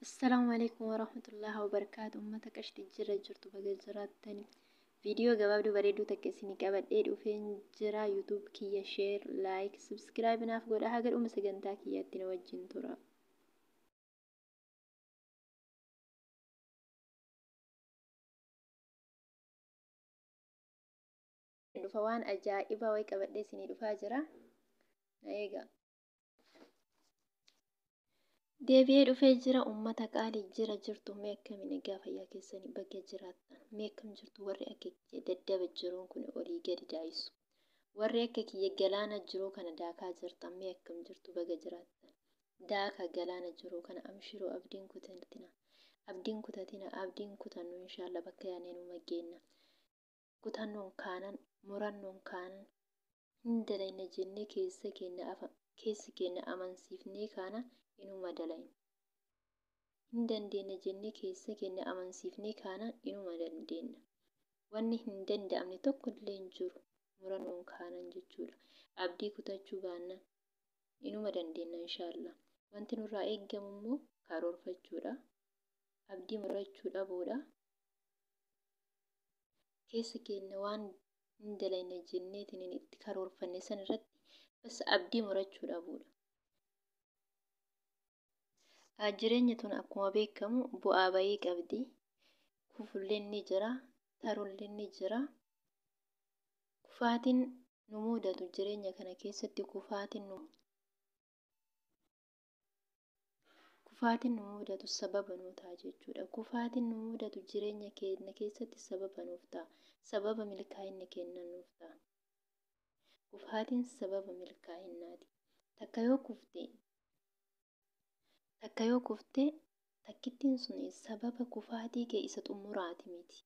السلام عليكم ورحمة الله وبركاته. أمتك أشتي جرى جرت بجزرات تاني فيديو جواب بريدو تكسيني كابد إيد وفين جرى يوتيوب كي شير لايك سبسكرايب نافقود أحاجر سجنتا كي تنوجين ترى فوان أجائبا ويكابد سيني دفاجرة أيجا deebi'ee dhufee jira. Uummata qaalii jira jirtu meeqa minigaa fayyaa keessanii bakka jiraattan meeqam jirtu warri akka daddaba jiruun kun olii gadi daa'isu warri akka kiyya galaana jiruu kana daakaa jirtan meeqam jirtu bakka jiraattan daaka galaana jiruu kana amshiroo abdiin kutatina abdiin kutannu inshaallah bakka yaaneen umageenna kutannoon kaanan murannoon kaanan hindalayna jennee keessa keenya amansiifnee kaana inuma dalayin hindandeenya jennee keessa keenya amansiifnee kaana inuma dandeenya wanni hin danda'amne tokko illee hin jiru murannoon kaanan jechuudha. Abdii kutachuu baannan inuma dandeenya inshaallah. Wanti nurraa eeggamu immoo karoorfachuudha, abdii murachuu dhabuudha, keessa keenya waan hin dalayna jenneetiin itti karoorfanne san irratti bas abdii murachuu dhabuudha. Jireenya tun akkuma beekamu bu'aa bayii qabdi. Kufulleen ni jira, tarulleen ni jira. Kufaatiin nu mudatu jireenya kana keessatti kufaatiin nu mudatu sababa nuu ta'a jechuudha. Kufaatiin nu mudatu jireenya keenya keessatti sababa nuuf ta'a. Sababa milkaa'inni keenya nuuf ta'a. Kufaatiin sababa milkaa'innaati. Takka yoo kufte takkittiin sun sababa kufaatii kee isa xumuraati miti.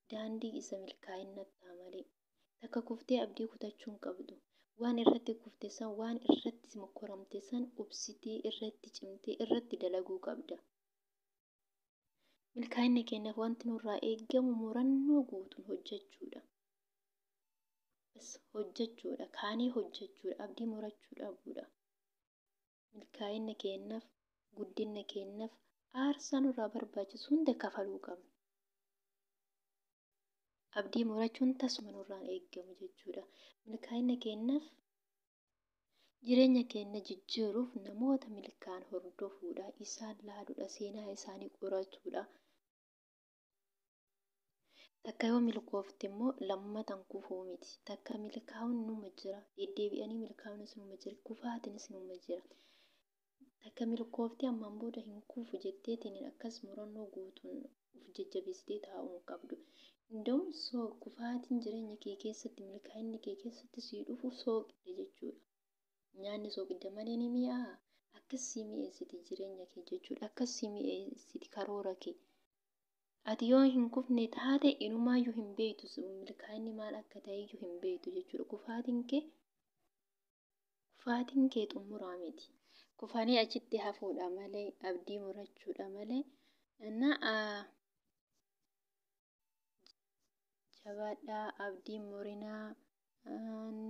Daandii isa milkaa'innaatti ta'a malee. Takka kuftee abdii kutachuu hin qabdu. Waan irratti kufte san waan irratti mokkoramte san ubsitee irratti cimtee irratti dalaguu qabda. Milkaa'inni keenyaaf wanti nurraa eeggamu murannoo guutuun hojjechuudha. Hojjechuudha, kaanii hojjechuudha, abdii murachuu dhabuudha. Milkaa'inni keenyaaf, guddinni keenyaaf aarsaa nurraa barbaachisu hunda kafaluu qabna. Abdii murachuun tasuma nurraan eeggamu jechuudha. Milkaa'inni keenyaaf jireenya keenya jijjiiruuf namoota milkaan hordofuudha, isaan laaluudha, seenaa isaanii qoratuudha. Takka yoo milkoofte immoo lammatan kufuu miti. Takka milkaa'uun numa jira, deddeebi'anii milkaa'uunis numa jira, kufaatiinis numa jira. Takka milkoofte ammaan booda hin kufu jetteetiin akkas murannoo guutuun of jajjabeessitee taa'uu hin qabdu. Inda'uun kufaatiin jireenya kee keessatti milkaa'inni kee keessatti sii dhufu sooqidha jechuudha. Nyaanni sooqidda malee ni mi'aaha. Akkasii mi'eessiti jireenya kee jechuudha. Akkasii mi'eessiti karoora kee. Ati yoo hin kufne taate inumaayyuu hin beektu milkaa'inni maal akka ta'eyyuu hin beektu jechuudha. Kufaatiin kee xumuraa miti. Kufanii achitti hafuudha malee abdii murachuudha malee jabaadhaa abdii murinaa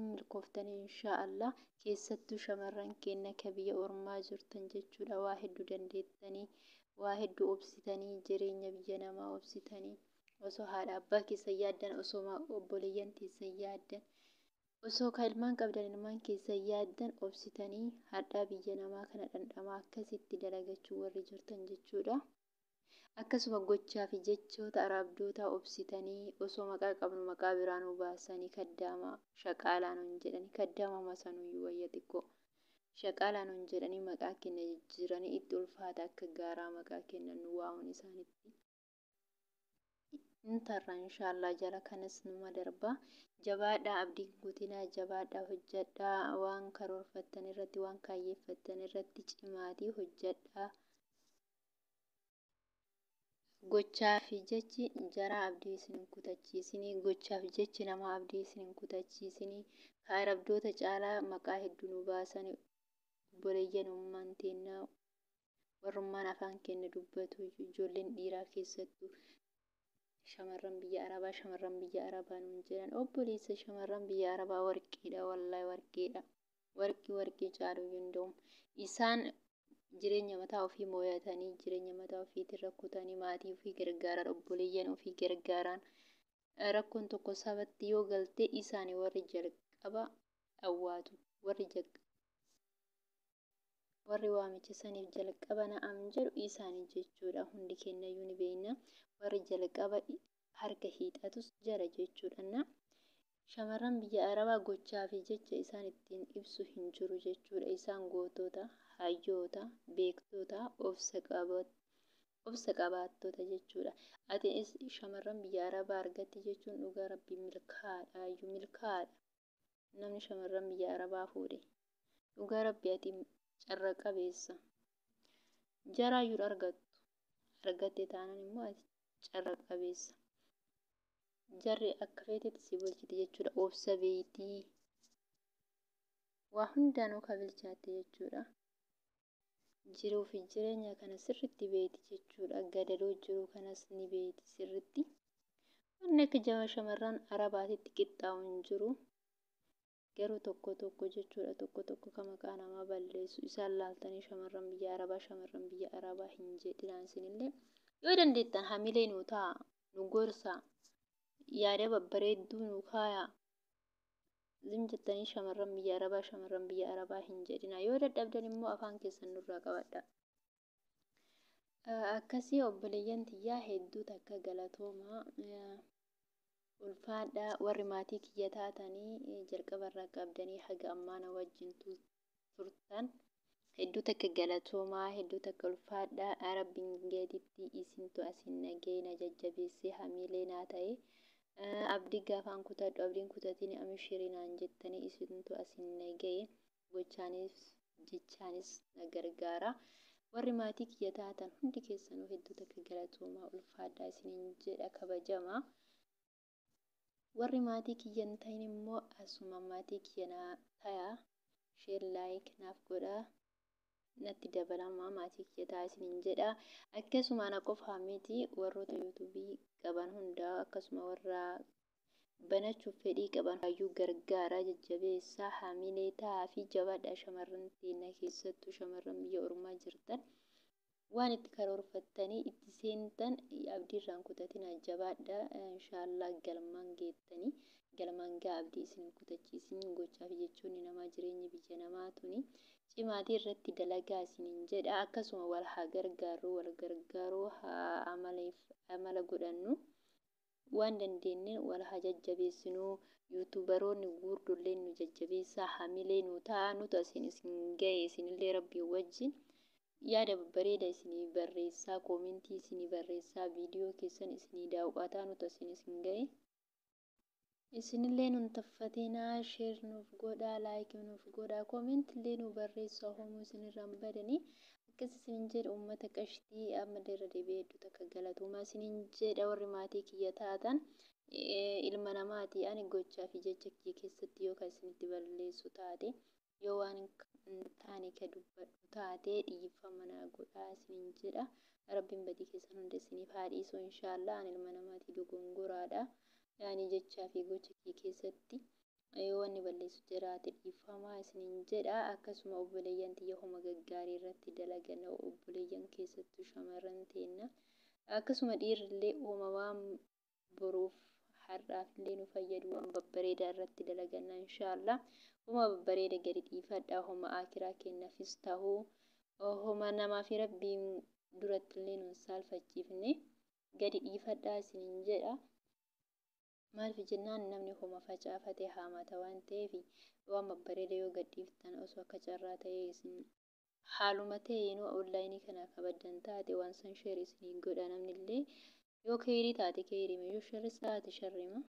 milkooftanii inshaallah. Keessattuu shamarran keenya akka biyya ormaa jirtan jechuudha. Waa hedduu dandeettanii, waa hedduu obsitanii, jireenya biyya namaa obsitanii osoo haadha abbaa keessan yaaddan, osoo obboleeyyan keessan yaaddan, osoo ka ilmaan qabdan ilmaan keessan yaaddan obsitanii hadhaa biyya namaa kana dhandhamaa akkasitti dalagachuu warri jirtan jechuudha. Akkasuma gochaa fi jechoota arabdoota obsitanii osoo maqaa qabnu maqaa biraan baasanii kaddaama shaqaalaa nuun jedhanii kaddaama masanuyyuu wayya xiqqoo shaqaalaa nuun jedhanii maqaa keenya jijjiiranii itti ulfaata akka gaaraa maqaa keenya nu waamuun isaanitti. Intarra inshaallah jala kanas numa darba. Jabaadhaa abdii guutinaa, jabaadhaa hojjedhaa, waan karoorfattan irratti waan kaayyeeffattan irratti cimaatii hojjedhaa. Gochaa fi jechi jaraa abdii isin hin kutachiisinii, gochaa fi jechi namaa abdii isin hin kutachiisinii. Ka arabdoota caalaa maqaa hedduu nu baasanii obboleeyyan ummaan teennaa warrummaan afaan keenya dubbatu ijoolleen dhiiraa keessattuu shamarran biyya arabaa nuun jedhan obboleessa shamarran biyya arabaa warqiidha, wallahi warqiidha. Warqii caalu hunda'u isaan jireenya mataa ofii moo'atanii jireenya mataa ofiitiin rakkatanii maatii ofii gargaaran obboleeyyan ofii gargaaran rakkoon tokko sabatti yoo galte isaanii warri jalqaba dhawwaatu warri waamicha saniif jalqaba na'am jedhu isaanii jechuudha. Hundi kennayyuu ni beekna warri jalqaba harka hiixatus jara jechuudha. Shamarran biyya Arabaa gochaa fi jecha isaan ittiin ibsu hin jiru jechuudha. Isaan gootota, hayyoota, beektoota, obsa qabaattoota jechuudha. Atiis shamarran biyya Arabaa argatte jechuun dhugaa rabbii milkaa'aadha. Namni shamarran biyya Arabaa fuudhe dhugaa rabbii ati carra qabeessa. Jaraayyuu argatte taanaan immoo ati carra qabeessa. Jarri akka feetetti si bulchiti jechuudha. Obsa beeytii waa hundaanuu kabilchaatte jechuudha. Jiruu fi jireenya kana sirriitti beeyti jechuudha. Gadadoo jiru kanas ni beeyti sirriitti. Wanni akka shamarran Arabaatitti qixxaa'u hin jiru. Garuu tokko jechuudha. Tokko kan maqaa namaa balleessu isaan laaltanii shamarran biyya Arabaa hin jedhinaan isinillee yoo dandeettan hamilee nuu ta'a nu gorsaa. Yaada babbareedduu nu kaayaa jettanii shamarran biyya Arabaa hin jedhina. Yoo dadhabdan immoo afaan keessan nurraa qabadha. Akkasii obboleeyyan tiyyaa hedduu takka galatoomaa ulfaadhaa warri maatii kiyya taatanii jalqabarraa qabdanii haga ammaa na wajjin turtan hedduu takka galatoomaa hedduu takka ulfaadhaa rabbiin gaditti isintu asin nagee na jajjabeessee hamilee naa ta'e. Abdii gaafaan kutadhu abdiin kutatiin amishirinaan jettanii isintu asin nagee gochaanis jechaanis na gargaara. Warri maatii kiyya taatan hundi keessanuu hedduu takka galatoomaa ulfaadhaa isiniin jedha kabajamaa. Warri maatii kiyya hin ta'in immoo asuma maatii kiyya naa ta'a. Sheer laayik naaf godhaa. Natti dabalamaa maatii kiyya ta'a isiniin jedha. Akkasuma ana qofaa miti warroota yuutuubii qaban hundaa akkasuma warra banachuuf fedhii qaban hayyuu gargaaraa jajjabeessaa hamilee ta'aa fi jabaadhaa shamarran teenya keessattuu shamarran biyya ormaa jirtan waan itti karoorfattanii itti seentan abdiirraan kutatina jabaadhaa inshaallah galmaan geettanii galmaan gaa abdii isin kutachiisin gochaa fi jechoonni namaa jireenyi biyya namaa tuni cimaatii irratti dalagaa isiniin jedha. Akkasuma wal haa gargaaruu haa amala godhannu waan dandeenyeen wal haa jajjabeessinuu. Yuutuubaroonni gurguddoolleen nu jajjabeessaa hamilee nu ta'a nuti isin ga'e isinillee rabbii wajjin yaada bareeda isinii barreessaa koomentii isinii barreessaa viidiyoo keessan isinii daawwataa nuti isin ga'e. Isinillee nun taffatinaa sheer nuuf godhaa laayik nuuf godhaa koomentillee nu barreessaa hoomuu isinirraan badanii akkas isinin jedha uummata qashtii amma irra deebi'ee hedduu takka galatoomaa isinin jedha warri maatii kiyya taatan ilma namaati ani gochaa fi jecha kiyya keessatti yookaan isinitti balleessu taate yoo waan taane ka dubbadhu taate dhiifama naa godhaa isinin jedha. Rabbiin badii keessan hunda isiniif haa dhiisu inshaallah ani ilma namaati dogongoraadha. Yaani jechaa fi gocha kee keessatti yoo wanni balleessu jiraate dhiifamaa isiniin jedha. Akkasuma obboleeyyan tiyya homa gaggaarii irratti dalagan obboleeyyan keessattuu shamarran teenna akkasuma dhiirrillee uumamaan boruuf har'aaf illee nu fayyadu waan babbareedaa irratti dalaganna inshaallah. Homa babbareeda gadi dhiifadhaa homa akiraa kennaafis ta'uu homa namaa fi rabbiin duratti illee nun saalfachiifne gadi dhiifadhaa isiniin jedha. Maaliif jennaan namni homa facaafate haamata waan ta'eef waan babbareeda yoo gadhiiftan osoo akka carraa ta'ee isin haaluma ta'een onlaayinii kana kabaddan taate waan san sheer isinii godha namnillee yoo keerii taate keerima yoo sharris taate sharrima.